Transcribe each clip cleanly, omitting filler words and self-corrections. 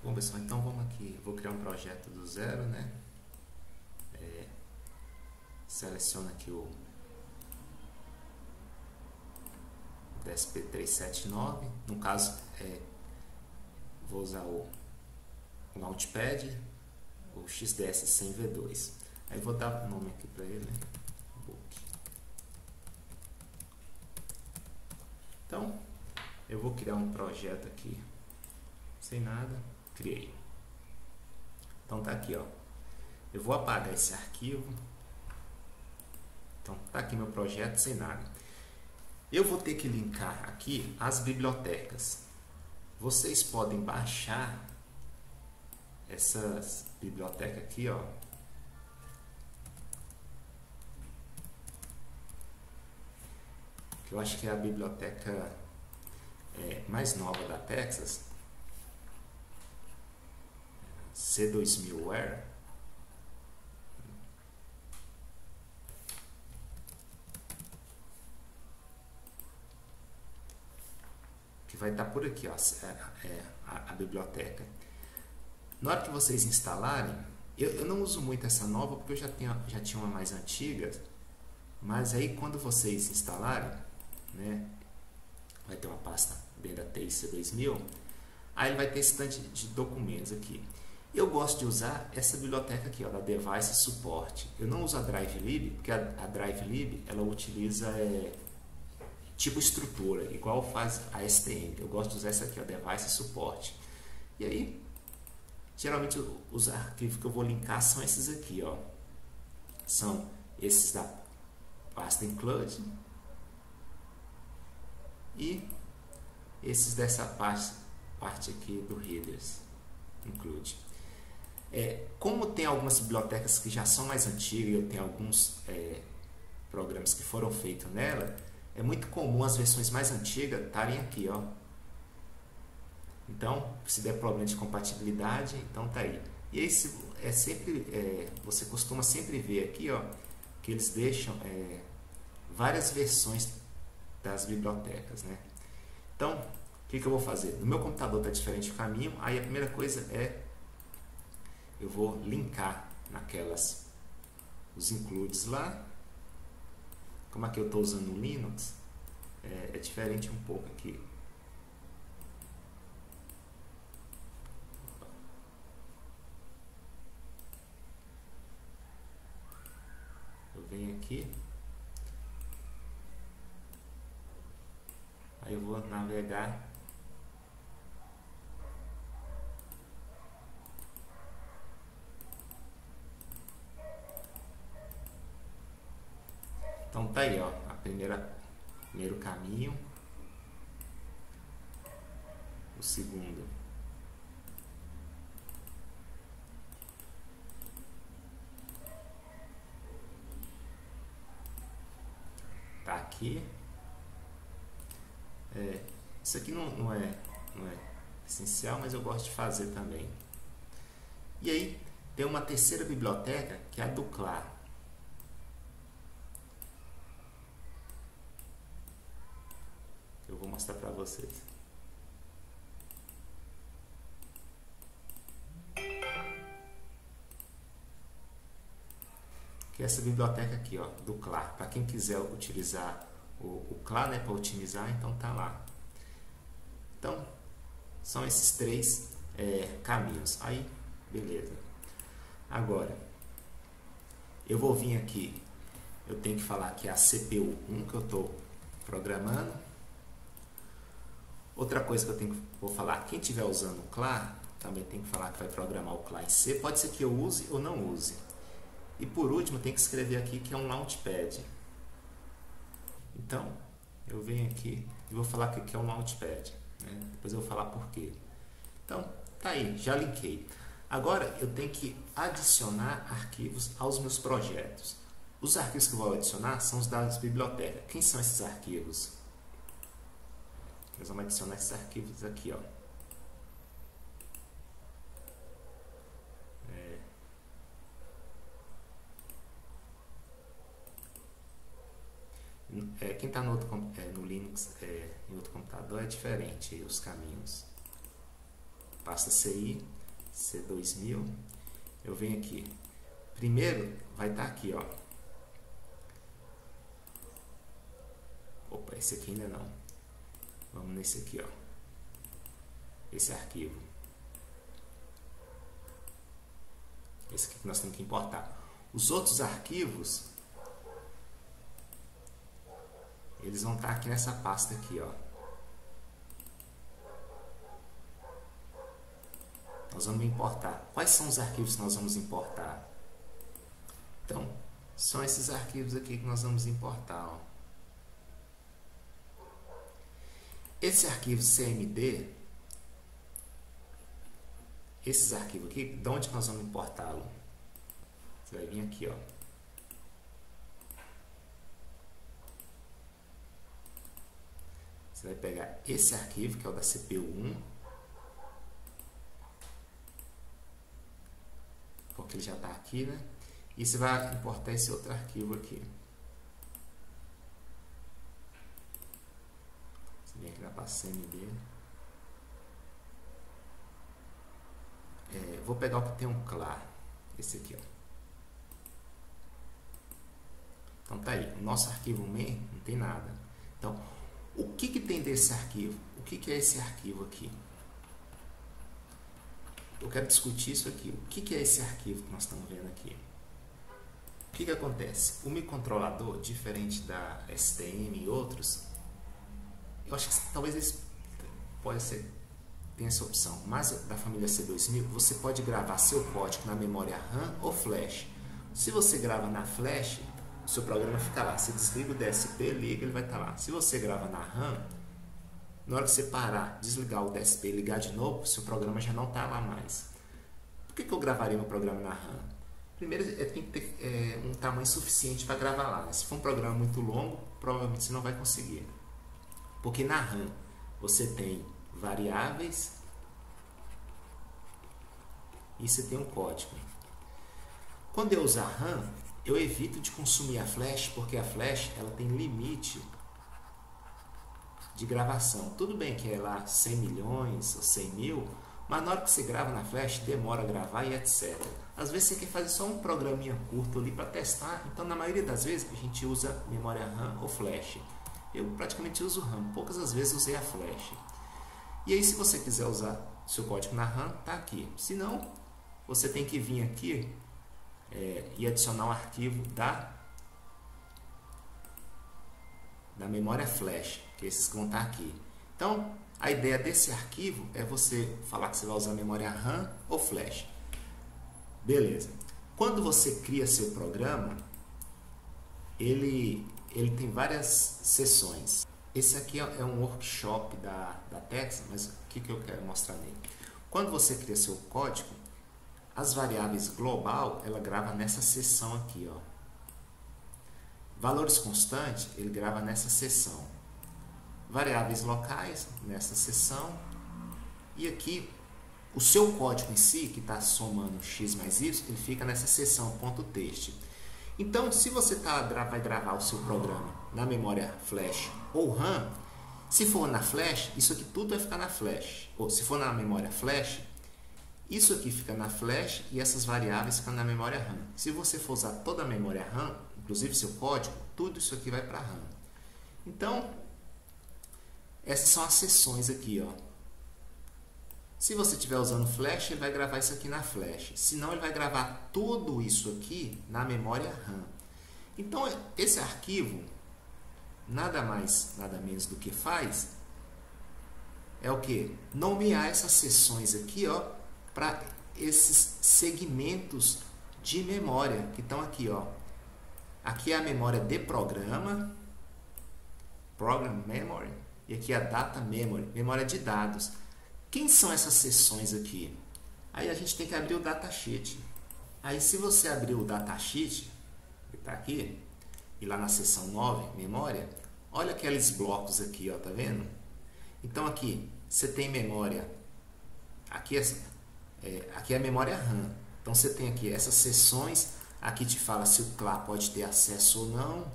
Bom, pessoal, então vamos aqui. Vou criar um projeto do zero, né? Seleciono aqui o DSP379. No caso, vou usar o Launchpad, o XDS100V2. Aí vou dar o nome aqui para ele, né? Book. Então, eu vou criar um projeto aqui sem nada. Criei. Então tá aqui, ó. Eu vou apagar esse arquivo. Então tá aqui meu projeto sem nada. Eu vou ter que linkar aqui as bibliotecas. Vocês podem baixar essas bibliotecas aqui, ó. Que eu acho que é a biblioteca mais nova da Texas. C2000ware. Que vai estar por aqui, ó, a biblioteca. Na hora que vocês instalarem, eu não uso muito essa nova porque eu já tinha uma mais antiga, mas aí quando vocês instalarem, né, vai ter uma pasta dentro da TI C2000, aí ele vai ter esse tanto de documentos aqui. Eu gosto de usar essa biblioteca aqui, ó, da Device Support. Eu não uso a DriveLib, porque a DriveLib ela utiliza tipo estrutura, igual faz a STM. Eu gosto de usar essa aqui, ó, Device Support. E aí, geralmente os arquivos que eu vou linkar são esses aqui, ó. São esses da pasta Include e esses dessa parte aqui do Headers Include. Como tem algumas bibliotecas que já são mais antigas, eu tenho alguns programas que foram feitos nela, é muito comum as versões mais antigas estarem aqui, ó. Então, se der problema de compatibilidade, então tá aí. E aí você costuma sempre ver aqui, ó, que eles deixam várias versões das bibliotecas, né? Então, o que eu vou fazer? No meu computador está diferente o caminho, aí a primeira coisa eu vou linkar os includes lá. Como aqui eu estou usando o Linux, é diferente um pouco aqui. Eu venho aqui, aí eu vou navegar. Então tá aí, ó, primeiro caminho, o segundo, tá aqui. Isso aqui não é essencial, mas eu gosto de fazer também. E aí tem uma terceira biblioteca que é a do CLA. Eu vou mostrar para vocês. Que é essa biblioteca aqui, ó, do CLA. Para quem quiser utilizar o CLA, né, para otimizar, então tá lá. Então, são esses três caminhos. Aí, beleza. Agora, eu vou vir aqui. Eu tenho que falar que é a CPU1 que eu estou programando. Outra coisa que vou falar, quem estiver usando o CLA, também tem que falar que vai programar o CLA em C. Pode ser que eu use ou não use. E por último, tem que escrever aqui que é um Launchpad. Então, eu venho aqui e vou falar que é um Launchpad, né? Depois eu vou falar por quê. Então, tá aí, já linkei. Agora, eu tenho que adicionar arquivos aos meus projetos. Os arquivos que eu vou adicionar são os da biblioteca. Quem são esses arquivos? Nós vamos adicionar esses arquivos aqui, ó. Quem está no Linux, em outro computador, é diferente os caminhos. Pasta CI. C2000. Eu venho aqui. Primeiro vai estar aqui, ó. Opa, esse aqui ainda não. Vamos nesse aqui, ó. Esse arquivo. Esse aqui que nós temos que importar. Os outros arquivos, eles vão estar aqui nessa pasta aqui, ó. Nós vamos importar. Quais são os arquivos que nós vamos importar? Então, são esses arquivos aqui que nós vamos importar, ó. Esse arquivo CMD, esses arquivos aqui, de onde nós vamos importá-lo? Você vai vir aqui, ó. Você vai pegar esse arquivo, que é o da CPU1, porque ele já está aqui, né? E você vai importar esse outro arquivo aqui. Você vem aqui na pasta CMD. Vou pegar o que tem um CLA. Esse aqui, ó. Então tá aí. O nosso arquivo main não tem nada. Então, o que tem desse arquivo? O que é esse arquivo aqui? Eu quero discutir isso aqui. O que é esse arquivo que nós estamos vendo aqui? O que acontece? O microcontrolador, diferente da STM e outros, eu acho que talvez eles pode ser, tem essa opção, mas da família C2000, você pode gravar seu código na memória RAM ou flash. Se você grava na flash, o seu programa fica lá. Você desliga o DSP, liga, ele vai estar lá. Se você grava na RAM, na hora que você parar, desligar o DSP e ligar de novo, seu programa já não está lá mais. Por que eu gravaria meu programa na RAM? Primeiro, tem que ter um tamanho suficiente para gravar lá. Se for um programa muito longo, provavelmente você não vai conseguir. Porque na RAM você tem variáveis e você tem um código. Quando eu usar RAM, eu evito de consumir a flash, porque a flash ela tem limite de gravação. Tudo bem que é lá 100 milhões ou 100 mil, mas na hora que você grava na flash, demora a gravar e etc. Às vezes você quer fazer só um programinha curto ali para testar, então na maioria das vezes a gente usa memória RAM ou flash. Eu praticamente uso RAM, poucas das vezes usei a flash. E aí se você quiser usar seu código na RAM, tá aqui. Se não, você tem que vir aqui e adicionar um arquivo da memória flash, que é esses que vão estar aqui. Então, a ideia desse arquivo é você falar que você vai usar memória RAM ou flash. Beleza. Quando você cria seu programa, ele tem várias seções. Esse aqui é um workshop da Texas, mas o que eu quero mostrar nele? Quando você cria seu código, as variáveis global, ela grava nessa seção aqui, ó. Valores constantes, ele grava nessa seção. Variáveis locais, nessa seção. E aqui, o seu código em si, que está somando x mais y, ele fica nessa seção .text. Então, se você vai gravar o seu programa na memória flash ou RAM, se for na flash, isso aqui tudo vai ficar na flash. Ou se for na memória flash, isso aqui fica na flash e essas variáveis ficam na memória RAM. Se você for usar toda a memória RAM, inclusive seu código, tudo isso aqui vai para RAM. Então, essas são as seções aqui, ó. Se você estiver usando flash, ele vai gravar isso aqui na flash. Se não, ele vai gravar tudo isso aqui na memória RAM. Então, esse arquivo, nada mais, nada menos do que faz, é o que? Nomear essas seções aqui, ó, para esses segmentos de memória que estão aqui, ó. Aqui é a memória de programa, Program Memory, e aqui é a Data Memory, memória de dados. Quem são essas seções aqui? Aí a gente tem que abrir o datasheet. Aí se você abrir o datasheet, que está aqui, e lá na seção 9, memória, olha aqueles blocos aqui, ó, tá vendo? Então aqui, você tem memória, aqui é a memória RAM. Então você tem aqui essas seções, aqui te fala se o CLA pode ter acesso ou não.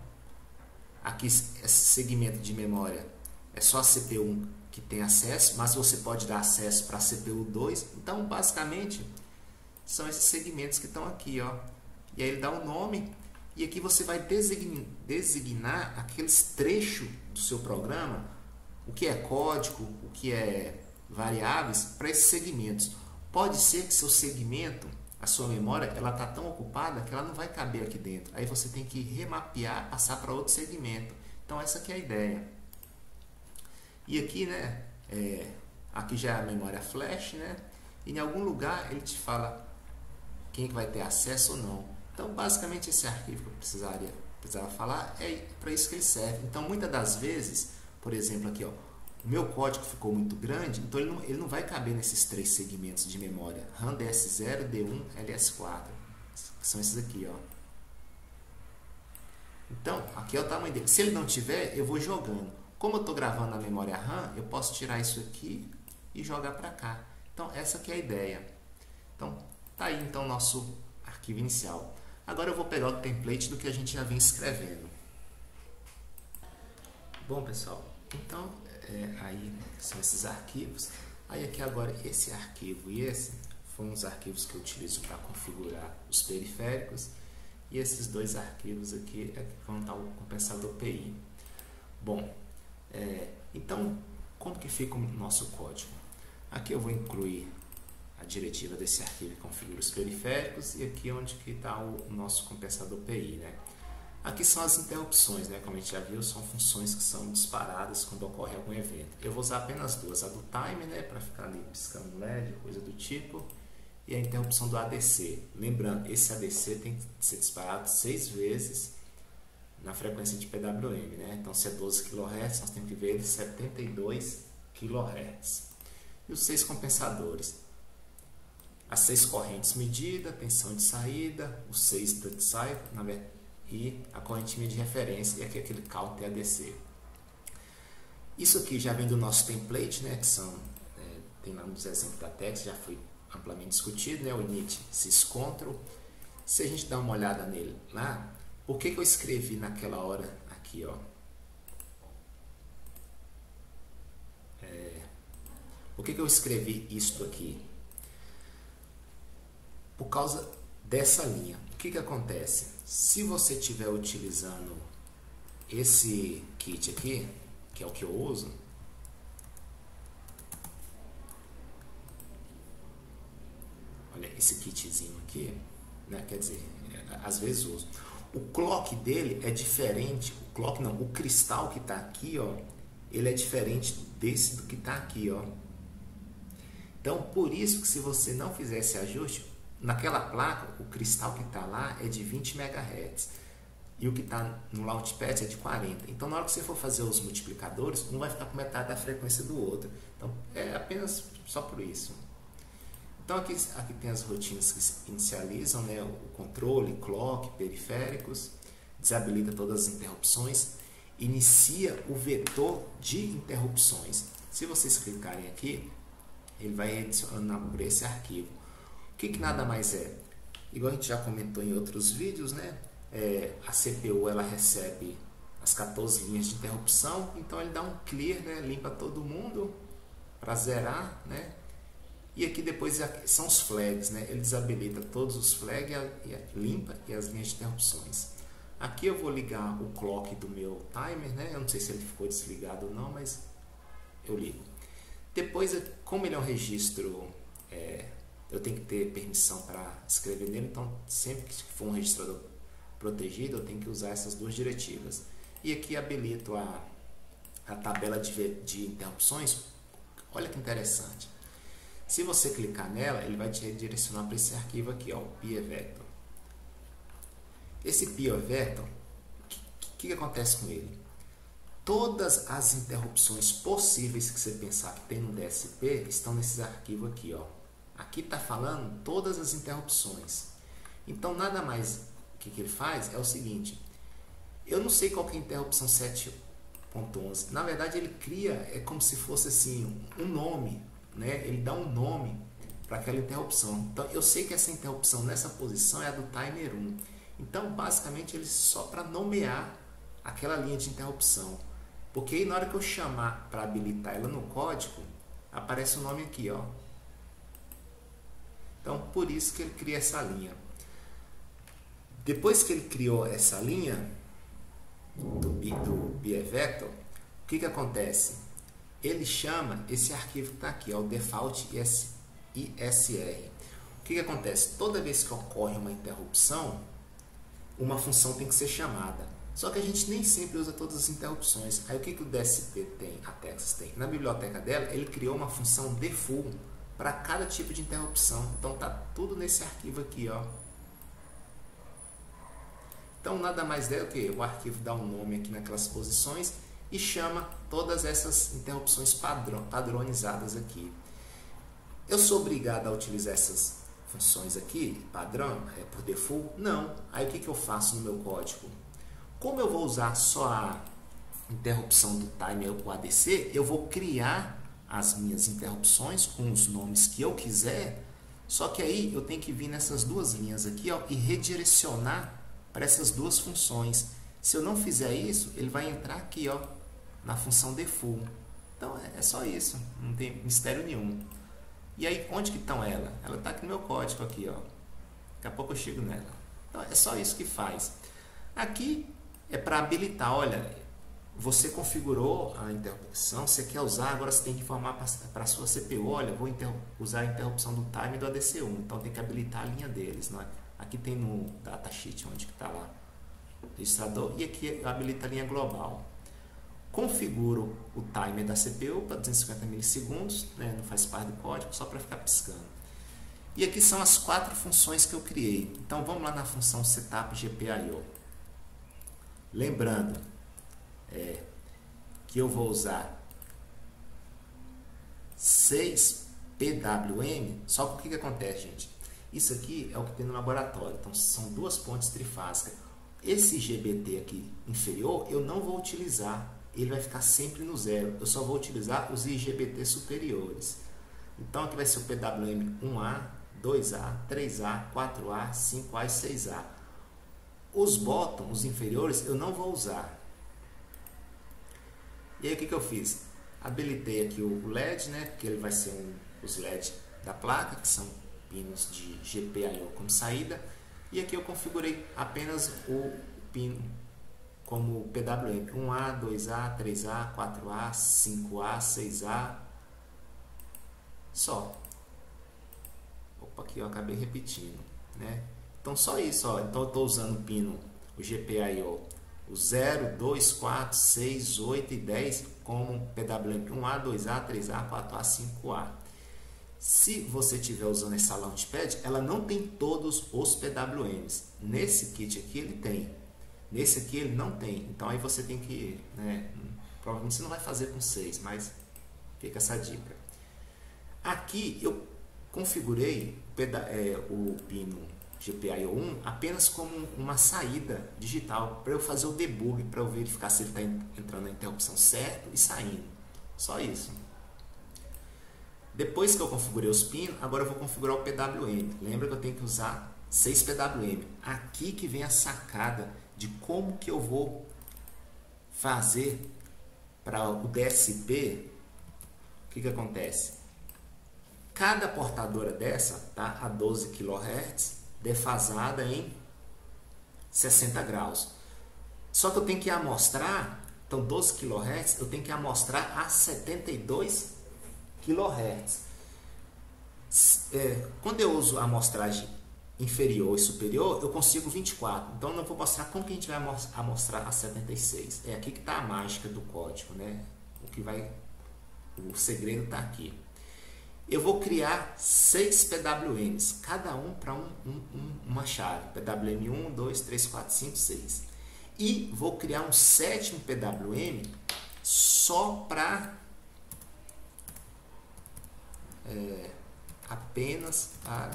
Aqui esse segmento de memória é só a CPU1 que tem acesso, mas você pode dar acesso para a CPU 2. Então, basicamente, são esses segmentos que estão aqui, ó. E aí ele dá um nome, e aqui você vai designar aqueles trechos do seu programa, o que é código, o que é variáveis, para esses segmentos. Pode ser que seu segmento, a sua memória, ela está tão ocupada que ela não vai caber aqui dentro. Aí você tem que remapear, passar para outro segmento. Então essa aqui é a ideia. E aqui, né, aqui já é a memória flash, né? E em algum lugar ele te fala quem vai ter acesso ou não. Então basicamente esse arquivo que eu precisava falar é para isso que ele serve. Então muitas das vezes, por exemplo aqui, ó, o meu código ficou muito grande, então ele não vai caber nesses 3 segmentos de memória, RAM DS0, D1, LS4, que são esses aqui, ó. Então, aqui é o tamanho dele. Se ele não tiver, eu vou jogando. Como eu estou gravando na memória RAM, eu posso tirar isso aqui e jogar para cá. Então, essa aqui é a ideia. Então, tá aí então o nosso arquivo inicial. Agora eu vou pegar o template do que a gente já vem escrevendo. Bom, pessoal, então aí são esses arquivos. Aí aqui agora esse arquivo e esse foram os arquivos que eu utilizo para configurar os periféricos. E esses 2 arquivos aqui é que vão estar o compensador PI. Bom, então como que fica o nosso código? Aqui eu vou incluir a diretiva desse arquivo que configura os periféricos, e aqui é onde que está o nosso compensador PI, né? Aqui são as interrupções, né? Como a gente já viu, são funções que são disparadas quando ocorre algum evento. Eu vou usar apenas 2, a do time, né, para ficar ali piscando LED, coisa do tipo, e a interrupção do ADC. Lembrando, esse ADC tem que ser disparado 6 vezes na frequência de PWM, né? Então, se é 12 kHz, nós temos que ver ele 72 kHz. E os 6 compensadores. As 6 correntes medidas, tensão de saída, os 6 duty cycle, e a corrente de referência, e aqui aquele counter ADC. Isso aqui já vem do nosso template, né? Que são, tem lá nos exemplos da Tex, já foi amplamente discutido, né? O init syscontrol. Se a gente dá uma olhada nele lá, por que eu escrevi naquela hora aqui, ó? Por que eu escrevi isto aqui? Por causa dessa linha. O que acontece? Se você estiver utilizando esse kit aqui, que é o que eu uso, olha esse kitzinho aqui, né? Quer dizer, às vezes uso. O clock dele é diferente, o clock não, o cristal que está aqui, ó, ele é diferente desse do que está aqui, ó. Então, por isso que se você não fizer esse ajuste, naquela placa, o cristal que está lá é de 20 MHz e o que está no Launchpad é de 40. Então, na hora que você for fazer os multiplicadores, um vai ficar com metade da frequência do outro. Então, é apenas só por isso. Então, aqui tem as rotinas que inicializam, né, o controle, clock, periféricos, desabilita todas as interrupções, inicia o vetor de interrupções. Se vocês clicarem aqui, ele vai adicionar por esse arquivo. O que nada mais é? Igual a gente já comentou em outros vídeos, né? A CPU ela recebe as 14 linhas de interrupção, então ele dá um clear, né? Limpa todo mundo para zerar, né? E aqui depois são os flags, né? Ele desabilita todos os flags, limpa e as linhas de interrupções. Aqui eu vou ligar o clock do meu timer, né? Eu não sei se ele ficou desligado ou não, mas eu ligo. Depois, como ele é um registro, eu tenho que ter permissão para escrever nele, então sempre que for um registrador protegido, eu tenho que usar essas 2 diretivas. E aqui habilito a tabela de interrupções. Olha que interessante. Se você clicar nela, ele vai te redirecionar para esse arquivo aqui, ó, o PIEVector. Esse PIEVector, o que acontece com ele? Todas as interrupções possíveis que você pensar que tem no DSP estão nesses arquivos aqui, ó. Aqui está falando todas as interrupções. Então, nada mais que ele faz é o seguinte. Eu não sei qual que é a interrupção 7.11. Na verdade, ele cria, como se fosse assim, um nome, né? Ele dá um nome para aquela interrupção. Então, eu sei que essa interrupção nessa posição é a do timer 1. Então, basicamente, ele só para nomear aquela linha de interrupção. Porque aí na hora que eu chamar para habilitar ela no código, aparece o nome aqui, ó. Então, por isso que ele cria essa linha. Depois que ele criou essa linha do BeVector, o que acontece? Ele chama esse arquivo que está aqui, ó, o default ISR. O que acontece? Toda vez que ocorre uma interrupção, uma função tem que ser chamada. Só que a gente nem sempre usa todas as interrupções. Aí o que o DSP tem, a Texas tem? Na biblioteca dela, ele criou uma função default para cada tipo de interrupção. Então tá tudo nesse arquivo aqui, ó. Então nada mais é o que o arquivo dá um nome aqui naquelas posições e chama todas essas interrupções padronizadas aqui. Eu sou obrigado a utilizar essas funções aqui, padrão, por default? Não. Aí o que eu faço no meu código? Como eu vou usar só a interrupção do timer, o ADC, eu vou criar as minhas interrupções com os nomes que eu quiser, só que aí eu tenho que vir nessas duas linhas aqui, ó, e redirecionar para essas duas funções. Se eu não fizer isso, ele vai entrar aqui, ó, na função default. Então é só isso, não tem mistério nenhum. E aí, onde que estão ela? Ela está aqui no meu código, aqui, ó. Daqui a pouco eu chego nela. Então é só isso que faz. Aqui é para habilitar, olha, você configurou a interrupção, você quer usar, agora você tem que informar para a sua CPU, olha, vou usar a interrupção do time do ADC1, então tem que habilitar a linha deles, não é? Aqui tem no datasheet onde que está lá o registrador, e aqui habilita a linha global. Configuro o timer da CPU para 250 milissegundos, né? Não faz parte do código, só para ficar piscando. E aqui são as 4 funções que eu criei. Então vamos lá na função setup GPIO. Lembrando que eu vou usar 6 PWM, só que o que acontece, gente? Isso aqui é o que tem no laboratório, então são 2 pontes trifásicas. Esse GBT aqui inferior eu não vou utilizar, ele vai ficar sempre no 0, eu só vou utilizar os IGBT superiores. Então aqui vai ser o PWM 1A, 2A, 3A, 4A, 5A e 6A. Os bottom, os inferiores, eu não vou usar. E aí o que eu fiz? Habilitei aqui o LED, né? Porque ele vai ser os LED da placa, que são pinos de GPIO como saída. E aqui eu configurei apenas o pino como PWM 1A, 2A, 3A, 4A, 5A, 6A. Só. Opa, aqui eu acabei repetindo, né? Então só isso, ó. Então eu estou usando o pino, o GPIO, o 0, 2, 4, 6, 8 e 10 como PWM 1A, 2A, 3A, 4A, 5A. Se você estiver usando essa Launchpad, ela não tem todos os PWMs. Nesse kit aqui ele tem. Nesse aqui ele não tem. Então aí você tem que, né, provavelmente você não vai fazer com 6, mas fica essa dica. Aqui eu configurei o pino GPIO1 apenas como uma saída digital para eu fazer o debug, para eu verificar se ele está entrando na interrupção certo e saindo. Só isso. Depois que eu configurei os pinos, agora eu vou configurar o PWM. Lembra que eu tenho que usar 6 PWM. Aqui que vem a sacada de como que eu vou fazer para o DSP. O que acontece? Cada portadora dessa tá a 12 kHz, defasada em 60 graus. Só que eu tenho que amostrar, então 12 kHz, eu tenho que amostrar a 72 kHz. Quando eu uso a amostragem inferior e superior, eu consigo 24. Então eu não vou mostrar como que a gente vai amostrar a 76. É aqui que está a mágica do código, né? O segredo está aqui. Eu vou criar 6 PWMs, cada um para uma chave. PWM 1, 2, 3, 4, 5, 6. E vou criar um 7º PWM só para apenas para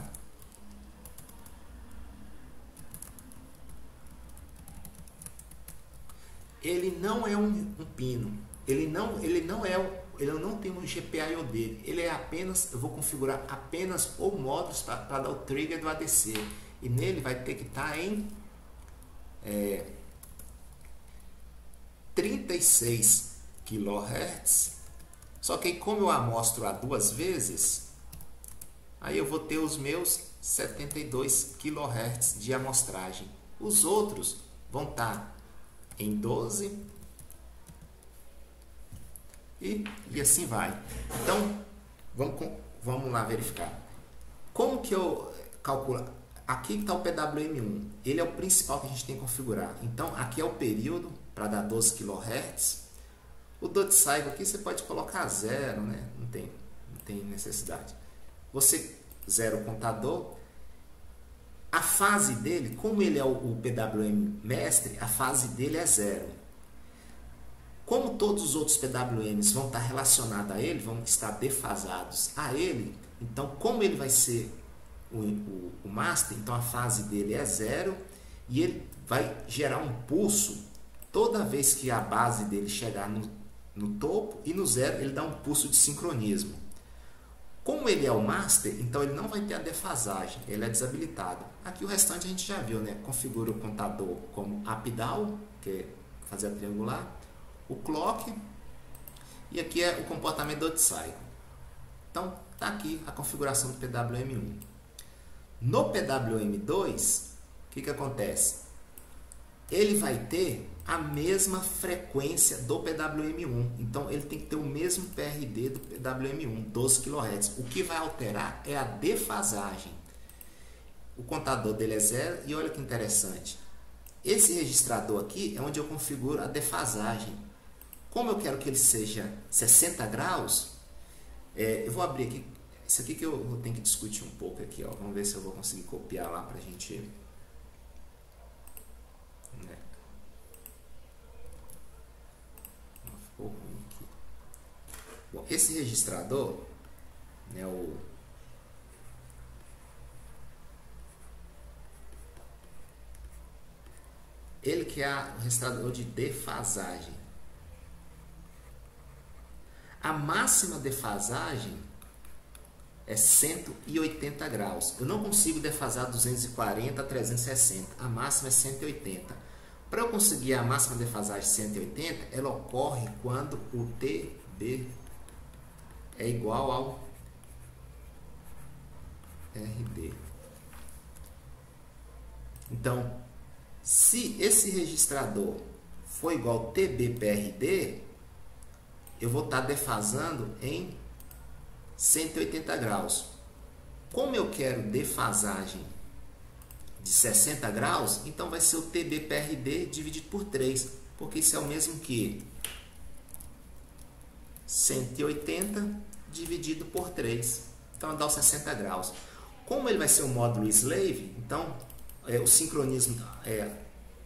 ele não é um pino, ele não tem um GPIO dele, ele é apenas, eu vou configurar apenas o módulo para dar o trigger do ADC, e nele vai ter que estar em 36 kHz. Só que como eu amostro a 2 vezes, aí eu vou ter os meus 72 kHz de amostragem. Os outros vão estar em 12 e assim vai. Então, vamos lá verificar. Como que eu calculo? Aqui está o PWM1. Ele é o principal que a gente tem que configurar. Então, aqui é o período para dar 12 kHz. O Duty Cycle aqui você pode colocar 0, né? Não tem necessidade. Você zera o contador. A fase dele, como ele é o PWM mestre, a fase dele é 0. Como todos os outros PWMs vão estar relacionados a ele, vão estar defasados a ele, então como ele vai ser o master, então a fase dele é 0 e ele vai gerar um pulso toda vez que a base dele chegar no topo, e no 0 ele dá um pulso de sincronismo. Como ele é o master, então ele não vai ter a defasagem, ele é desabilitado. Aqui o restante a gente já viu, né? Configura o contador como up-down, que é fazer a triangular, o clock, e aqui é o comportamento do cycle. Então, está aqui a configuração do PWM1. No PWM2, o que acontece? Ele vai ter a mesma frequência do PWM1. Então, ele tem que ter o mesmo PRD do PWM1, 12 kHz. O que vai alterar é a defasagem. O contador dele é 0 e olha que interessante. Esse registrador aqui é onde eu configuro a defasagem. Como eu quero que ele seja 60 graus, eu vou abrir aqui. Isso aqui que eu tenho que discutir um pouco aqui. Ó. Vamos ver se eu vou conseguir copiar lá para a gente... Bom, esse registrador, né, ele que é o registrador de defasagem. A máxima defasagem é 180 graus. Eu não consigo defasar 240 a 360. A máxima é 180. Para eu conseguir a máxima defasagem 180, ela ocorre quando o TB é igual ao RD. Então, se esse registrador for igual ao TB/RD, eu vou estar defasando em 180 graus. Como eu quero defasagem de 60 graus, então vai ser o TB/RD dividido por 3, porque isso é o mesmo que 180 dividido por 3. Então dá os 60 graus. Como ele vai ser o módulo slave, então o sincronismo,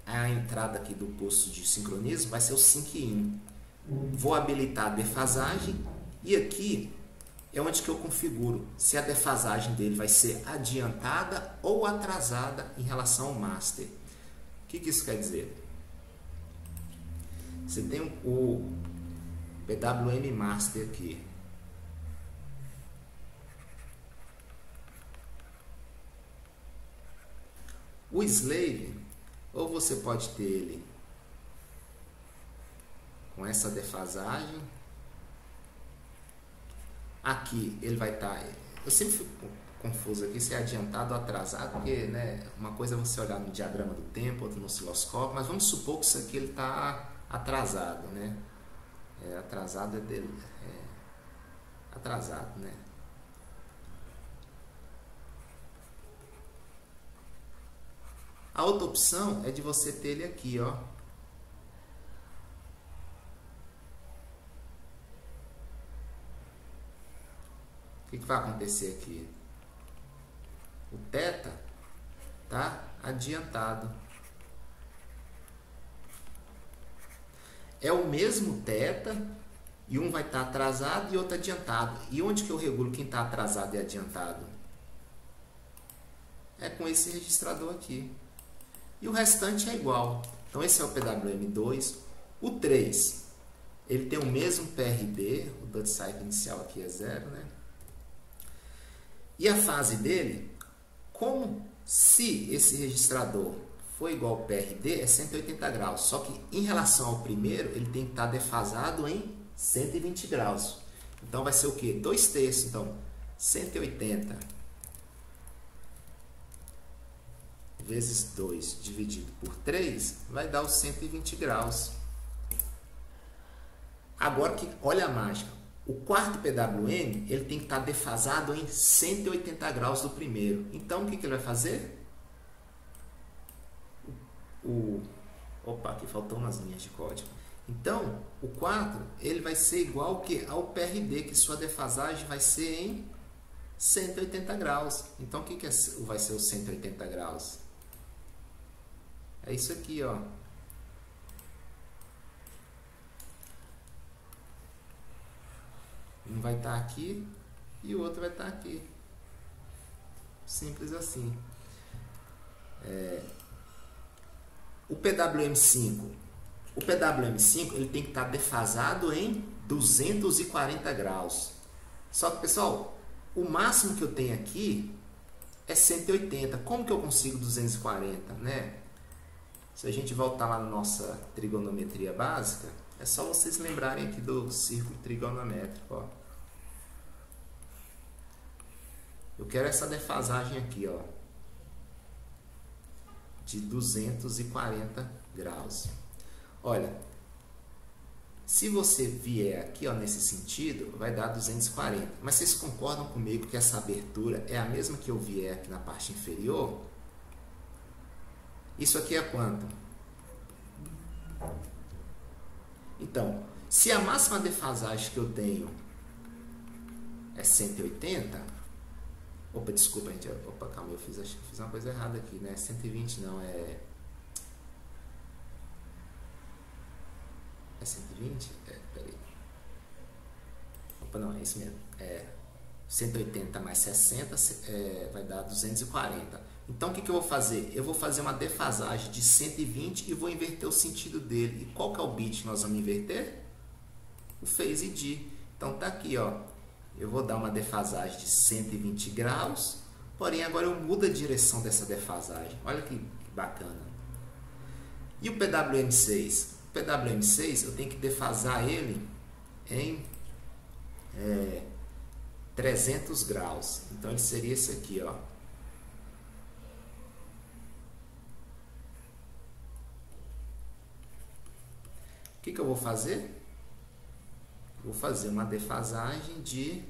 a entrada aqui do pulso de sincronismo vai ser o sync-in. Vou habilitar a defasagem e aqui é onde que eu configuro se a defasagem dele vai ser adiantada ou atrasada em relação ao master. O que isso quer dizer? Você tem o PWM master aqui. O slave, ou você pode ter ele com essa defasagem. Aqui ele vai estar... Eu sempre fico confuso aqui se é adiantado ou atrasado, porque, né, uma coisa é você olhar no diagrama do tempo, outra no osciloscópio, mas vamos supor que isso aqui ele está atrasado, né? Atrasado é dele... atrasado, né? A outra opção é de você ter ele aqui, ó. O que vai acontecer aqui? O θ está adiantado. É o mesmo θ e um vai estar atrasado e outro adiantado. E onde que eu regulo quem está atrasado e adiantado? É com esse registrador aqui. E o restante é igual. Então esse é o PWM2. O 3, ele tem o mesmo PRD, o Duty Cycle inicial aqui é 0, né? E a fase dele, como se esse registrador for igual ao PRD, é 180 graus. Só que em relação ao primeiro, ele tem que estar defasado em 120 graus. Então vai ser o quê? 2/3. Então, 180 vezes 2 dividido por 3 vai dar os 120 graus. Agora que, olha a mágica, o quarto PWM ele tem que estar defasado em 180 graus do primeiro. Então o que ele vai fazer? Opa, aqui faltou umas linhas de código. Então o 4 ele vai ser igual ao PRD, que sua defasagem vai ser em 180 graus. Então o que vai ser os 180 graus? É isso aqui, ó. Um vai estar aqui e o outro vai estar aqui. Simples assim. O PWM5 ele tem que estar defasado em 240 graus. Só que, pessoal, o máximo que eu tenho aqui é 180. Como que eu consigo 240, né? Se a gente voltar lá na nossa trigonometria básica, é só vocês lembrarem aqui do círculo trigonométrico, ó. Eu quero essa defasagem aqui, ó, de 240 graus. Olha, se você vier aqui, ó, nesse sentido, vai dar 240. Mas vocês concordam comigo que essa abertura é a mesma que eu vier aqui na parte inferior? Isso aqui é quanto? Então, se a máxima defasagem que eu tenho é 180... Opa, desculpa, gente. Opa, calma, acho que fiz uma coisa errada aqui, né? 120 não, é 120? Peraí. Opa, não, é isso mesmo. 180 mais 60 vai dar 240. Então, o que eu vou fazer? Eu vou fazer uma defasagem de 120 e vou inverter o sentido dele. E qual que é o bit que nós vamos inverter? O phase D. Então, tá aqui, ó. Eu vou dar uma defasagem de 120 graus, porém agora eu mudo a direção dessa defasagem. Olha que bacana. E o PWM6? O PWM6 eu tenho que defasar ele em 300 graus. Então ele seria esse aqui, ó. O que eu vou fazer? Vou fazer uma defasagem de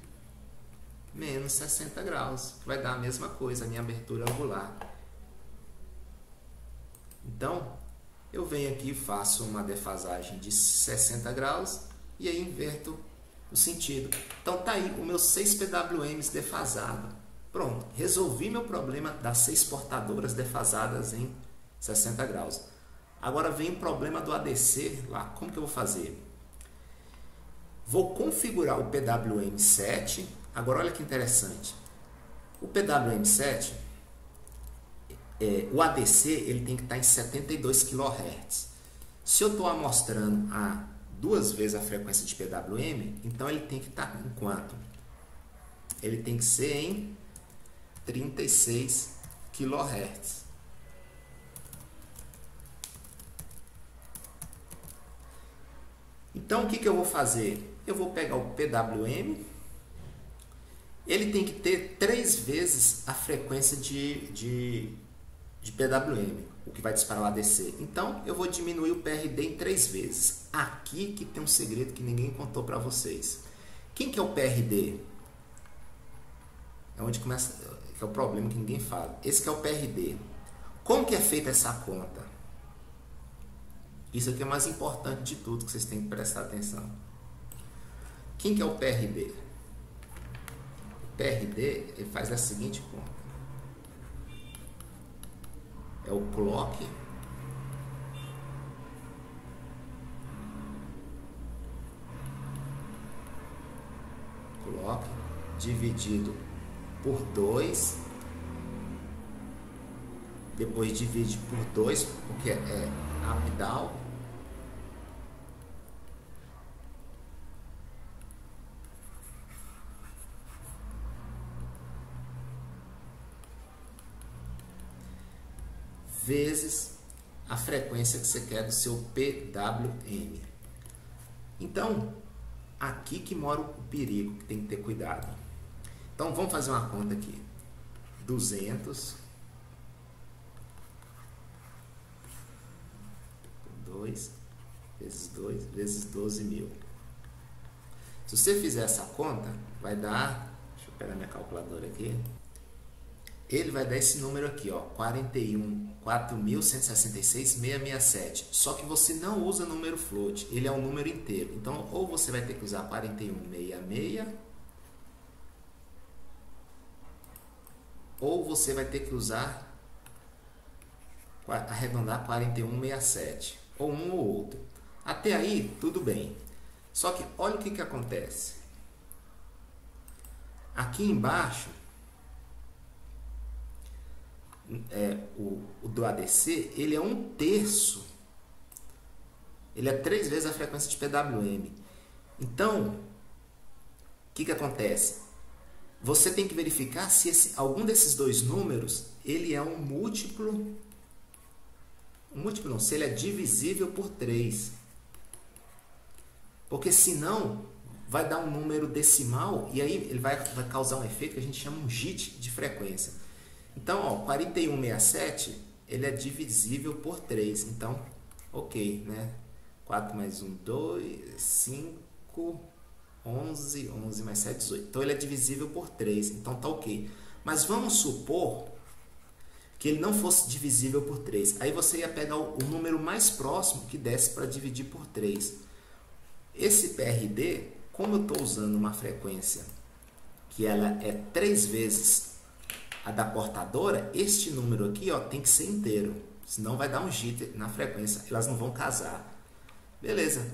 menos 60 graus, que vai dar a mesma coisa, a minha abertura angular. Então, eu venho aqui e faço uma defasagem de 60 graus e aí inverto o sentido. Então, tá aí os meus 6 PWMs defasados. Pronto, resolvi meu problema das 6 portadoras defasadas em 60 graus. Agora vem o problema do ADC lá. Como que eu vou fazer? Vou configurar o PWM7. Agora olha que interessante. O PWM7, o ADC, ele tem que estar em 72 kHz. Se eu estou amostrando a 2 vezes a frequência de PWM, então ele tem que estar em quanto? Ele tem que ser em 36 kHz. Então o que eu vou fazer? Eu vou pegar o PWM, ele tem que ter 3 vezes a frequência de PWM, o que vai disparar o ADC. Então eu vou diminuir o PRD em 3 vezes. Aqui que tem um segredo que ninguém contou para vocês. Quem que é o PRD? É onde começa, que é o problema que ninguém fala. Esse que é o PRD. Como que é feita essa conta? Isso aqui é o mais importante de tudo que vocês têm que prestar atenção. Quem que é o PRD? O PRD ele faz a seguinte conta. É o clock dividido por 2, depois divide por 2, porque é up down, vezes a frequência que você quer do seu PWM. Então, aqui que mora o perigo, que tem que ter cuidado. Então, vamos fazer uma conta aqui. 200 2 vezes 2 vezes 12.000. Se você fizer essa conta, vai dar, deixa eu pegar minha calculadora aqui, ele vai dar esse número aqui, ó, 4.166.667. Só que você não usa número float, ele é um número inteiro. Então, ou você vai ter que usar 4166, ou você vai ter que usar, arredondar 4167, ou um ou outro. Até aí, tudo bem. Só que olha o que acontece. Aqui embaixo, o do ADC, ele é 1/3. Ele é 3 vezes a frequência de PWM. Então, o que acontece? Você tem que verificar se algum desses dois números ele é um múltiplo. Um múltiplo não, se ele é divisível por 3. Porque senão vai dar um número decimal e aí ele vai causar um efeito que a gente chama um JIT de frequência. Então, ó, 4167 ele é divisível por 3. Então, ok, né? 4 mais 1, 2, 5, 11, 11 mais 7, 18. Então, ele é divisível por 3. Então, tá ok. Mas vamos supor que ele não fosse divisível por 3. Aí você ia pegar o número mais próximo que desse para dividir por 3. Esse PRD, como eu estou usando uma frequência que ela é 3 vezes a da portadora, este número aqui, ó, tem que ser inteiro. Senão vai dar um jitter na frequência, elas não vão casar. Beleza.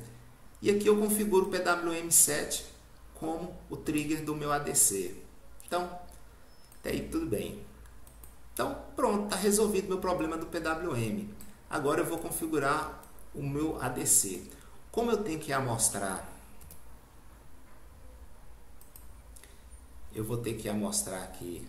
E aqui eu configuro o PWM7 como o trigger do meu ADC. Então, até aí tudo bem. Então, pronto, está resolvido o meu problema do PWM. Agora eu vou configurar o meu ADC. Como eu tenho que amostrar? Eu vou ter que amostrar aqui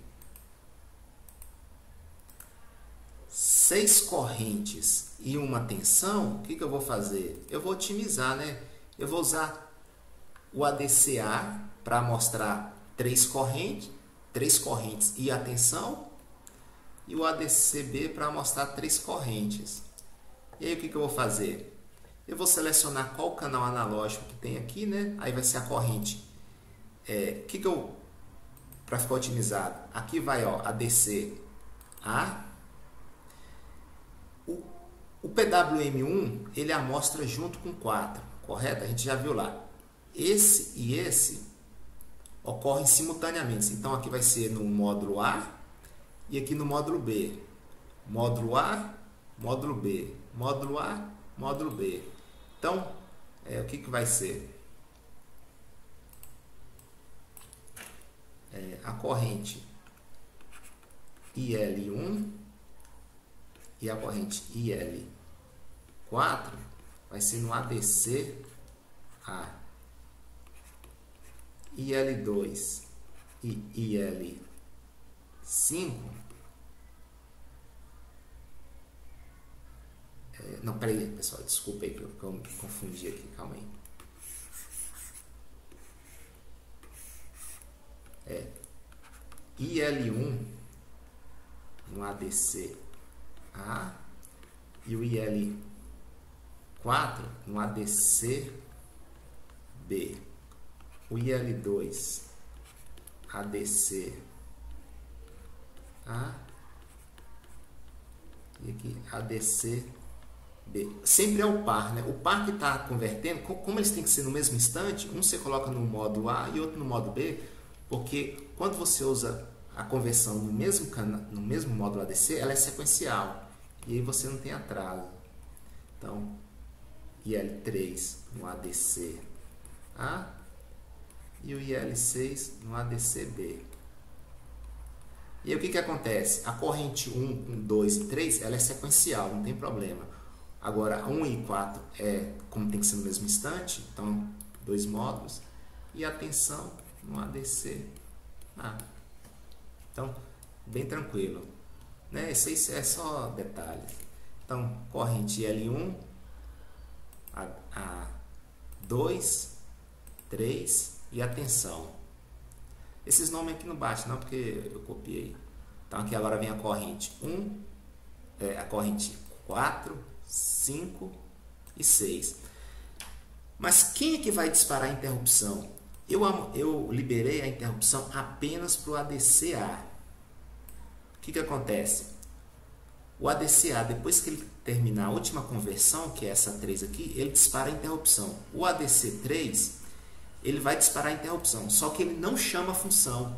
6 correntes e uma tensão. O que eu vou fazer? Eu vou otimizar, né? Eu vou usar o ADCA para mostrar 3 correntes e a tensão, e o ADCB para mostrar 3 correntes. E aí o que eu vou fazer? Eu vou selecionar qual canal analógico que tem aqui, né? Aí vai ser a corrente. Para ficar otimizado, aqui vai, ó, ADC A. O PWM1 ele amostra junto com 4, correto? A gente já viu lá. Esse e esse ocorrem simultaneamente. Então aqui vai ser no módulo A e aqui no módulo B. Módulo A, módulo B. Módulo A, módulo B. Então, o que vai ser? A corrente IL1 e a corrente IL4 vai ser no ADC A. IL2 e IL5. Não, peraí, pessoal, desculpa aí que eu me confundi aqui, calma aí. IL1 no ADC A e o IL4 no ADC B. O IL2 ADC A e aqui ADC B. Sempre é o par, né? O par que está convertendo, como eles têm que ser no mesmo instante, um você coloca no módulo A e outro no módulo B, porque quando você usa a conversão no mesmo módulo ADC, ela é sequencial e aí você não tem atraso. Então, IL3 no ADC A e o IL6 no ADC B. E aí o que acontece? A corrente 1, 2 e 3 ela é sequencial, não tem problema. Agora, 1 e 4 como tem que ser no mesmo instante, então 2 módulos, e a tensão no ADC A. Então, bem tranquilo, né? Isso é só detalhes. Então, corrente L1, a 2, 3 e a tensão. Esses nomes aqui não batem não, porque eu copiei. Então aqui agora vem a corrente 1, a corrente 4, 5 e 6. Mas quem é que vai disparar a interrupção? Eu liberei a interrupção apenas para o ADCA. O que acontece? O ADCA, depois que ele terminar a última conversão, que é essa 3 aqui, ele dispara a interrupção. O ADC3, ele vai disparar a interrupção, só que ele não chama a função,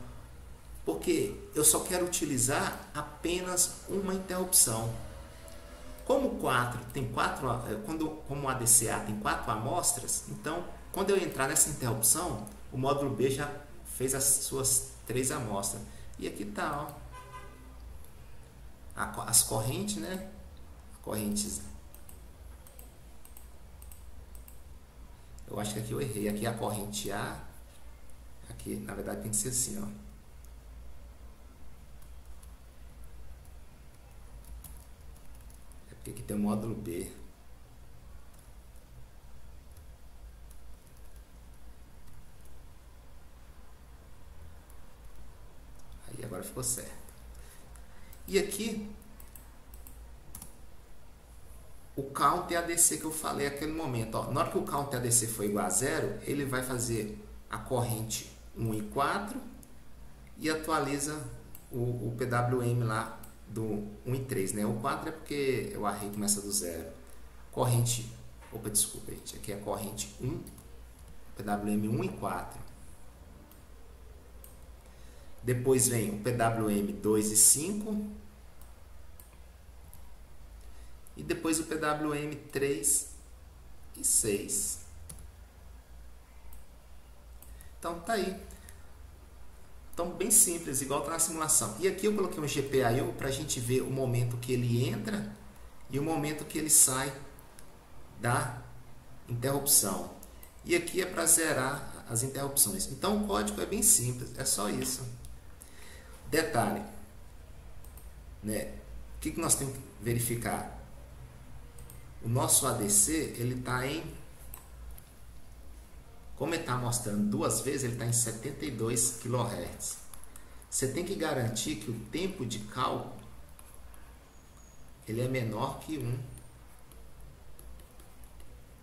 porque eu só quero utilizar apenas uma interrupção. Como como o ADCA tem 4 amostras, então quando eu entrar nessa interrupção, o módulo B já fez as suas 3 amostras. E aqui está, ó, as correntes, né? Correntes. Eu acho que aqui eu errei. Aqui é a corrente A. Aqui, na verdade, tem que ser assim, ó. É porque aqui tem o módulo B. Aí agora ficou certo. E aqui o count e ADC que eu falei naquele momento. Ó, na hora que o count e ADC for igual a 0, ele vai fazer a corrente 1 e 4 e atualiza o PWM lá do 1 e 3. Né? O 4 é porque o array começa do 0. Corrente, opa, desculpa, gente, aqui é a corrente 1, PWM 1 e 4. Depois vem o PWM 2 e 5. E depois o PWM 3 e 6. Então tá aí. Então bem simples, igual tá na simulação. E aqui eu coloquei um GPIO para a gente ver o momento que ele entra e o momento que ele sai da interrupção. E aqui é para zerar as interrupções. Então o código é bem simples, é só isso. Detalhe, né? O que nós temos que verificar? O nosso ADC, ele está em... Como ele está mostrando 2 vezes, ele está em 72 kHz. Você tem que garantir que o tempo de cálculo ele é menor que 1.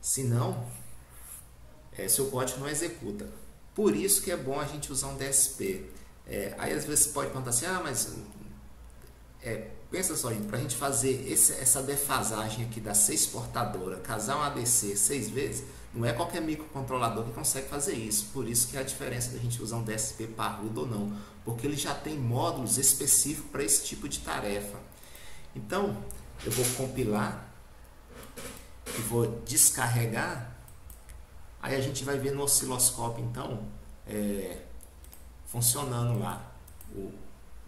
Senão, seu código não executa. Por isso que é bom a gente usar um DSP. Aí às vezes você pode perguntar assim, mas... pensa só, para a gente fazer essa defasagem aqui das 6 portadoras, casar um ADC 6 vezes, não é qualquer microcontrolador que consegue fazer isso. Por isso que é a diferença da gente usar um DSP parrudo ou não, porque ele já tem módulos específicos para esse tipo de tarefa. Então, eu vou compilar e vou descarregar. Aí a gente vai ver no osciloscópio, então, funcionando lá.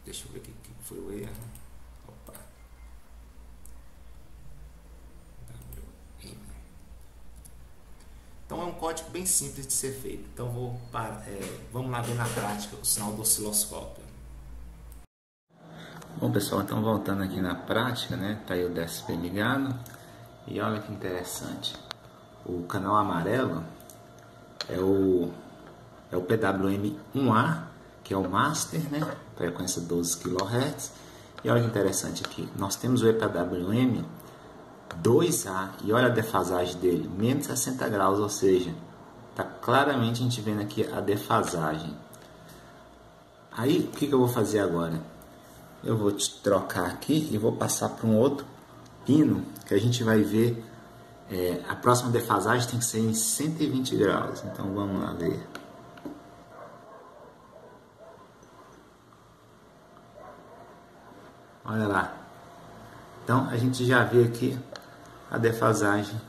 Deixa eu ver o que foi o erro. Então é um código bem simples de ser feito. Então vamos lá ver na prática o sinal do osciloscópio. Bom pessoal, então voltando aqui na prática, né? Tá aí o DSP ligado. E olha que interessante. O canal amarelo é o PWM1A, que é o master, né? Frequência 12 kHz. E olha que interessante aqui. Nós temos o EPWM 2A, e olha a defasagem dele, menos 60 graus, ou seja, está claramente a gente vendo aqui a defasagem. Aí, o que eu vou fazer agora? Eu vou trocar aqui e vou passar para um outro pino, que a gente vai ver, a próxima defasagem tem que ser em 120 graus, então vamos lá ver. Olha lá. Então, a gente já vê aqui a defasagem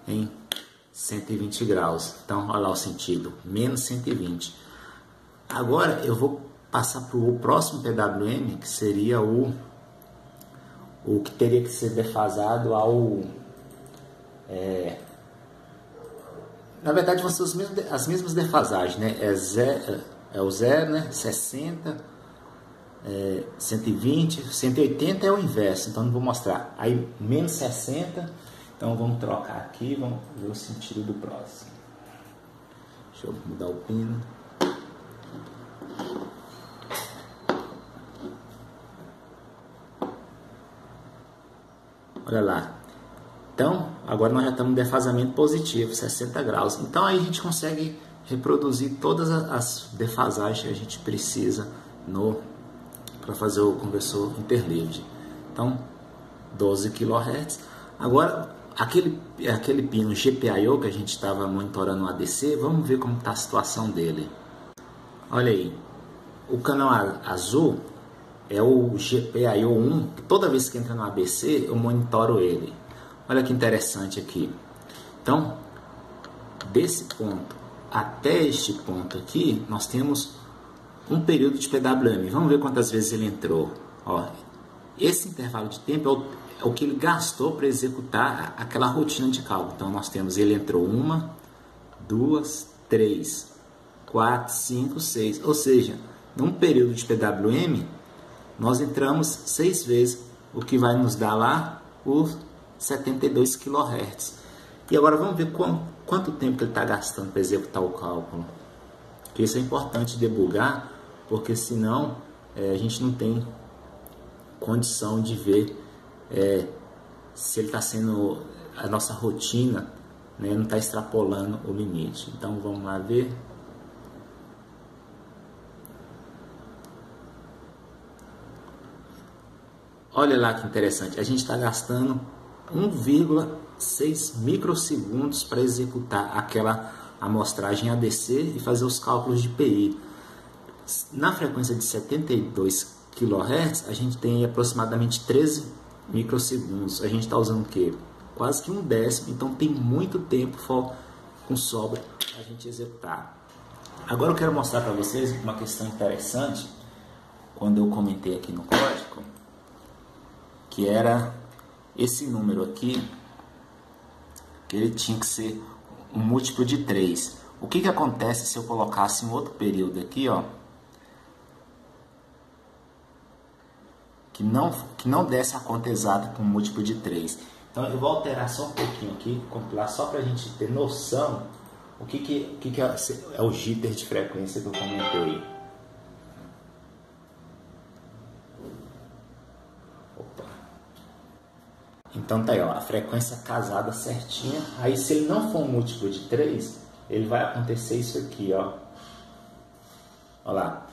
em 120 graus. Então, olha lá o sentido, menos 120. Agora, eu vou passar para o próximo PWM, que seria o que teria que ser defasado ao... na verdade, vão ser as mesmas defasagens, né? É o 0, né? 60, 120, 180 é o inverso, então não vou mostrar. Aí menos 60, então vamos trocar aqui, vamos ver o sentido do próximo. Deixa eu mudar o pino. Olha lá. Então, agora nós já estamos em defasamento positivo, 60 graus. Então aí a gente consegue reproduzir todas as defasagens que a gente precisa para fazer o conversor interleaved. Então, 12 kHz. Agora, aquele pino GPIO que a gente estava monitorando no ADC, vamos ver como está a situação dele. Olha aí, o canal azul é o GPIO 1, que toda vez que entra no ABC eu monitoro ele. Olha que interessante aqui. Então, desse ponto até este ponto aqui, nós temos um período de PWM. Vamos ver quantas vezes ele entrou. Ó, esse intervalo de tempo é o que ele gastou para executar aquela rotina de cálculo. Então, nós temos, ele entrou 1, 2, 3, 4, 5, 6. Ou seja, num período de PWM, nós entramos 6 vezes, o que vai nos dar lá os 72 kHz. E agora vamos ver quanto tempo que ele está gastando para executar o cálculo. Porque isso é importante debugar, porque senão a gente não tem condição de ver se ele está sendo, a nossa rotina, né, não está extrapolando o limite. Então vamos lá ver. Olha lá que interessante, a gente está gastando 1,6 microsegundos para executar aquela amostragem ADC e fazer os cálculos de PI. Na frequência de 72 kHz, a gente tem aproximadamente 13 microsegundos. A gente está usando o quê? Quase que 1/10, então tem muito tempo com sobra para a gente executar. Agora eu quero mostrar para vocês uma questão interessante, quando eu comentei aqui no código, que era esse número aqui, que ele tinha que ser um múltiplo de 3. O que acontece se eu colocasse um outro período aqui, ó, que não desse a conta exata com um múltiplo de 3. Então eu vou alterar só um pouquinho aqui, compilar só para a gente ter noção o que é o jitter de frequência que eu comentei. Opa. Então tá aí, ó, a frequência casada certinha. Aí se ele não for um múltiplo de 3, ele vai acontecer isso aqui, ó. Olha lá,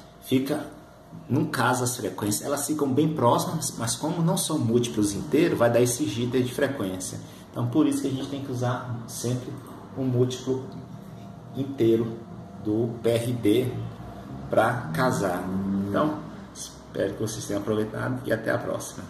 não casa as frequências, elas ficam bem próximas, mas como não são múltiplos inteiros, vai dar esse jitter de frequência. Então por isso que a gente tem que usar sempre um múltiplo inteiro do PRD para casar. Então, espero que vocês tenham aproveitado e até a próxima.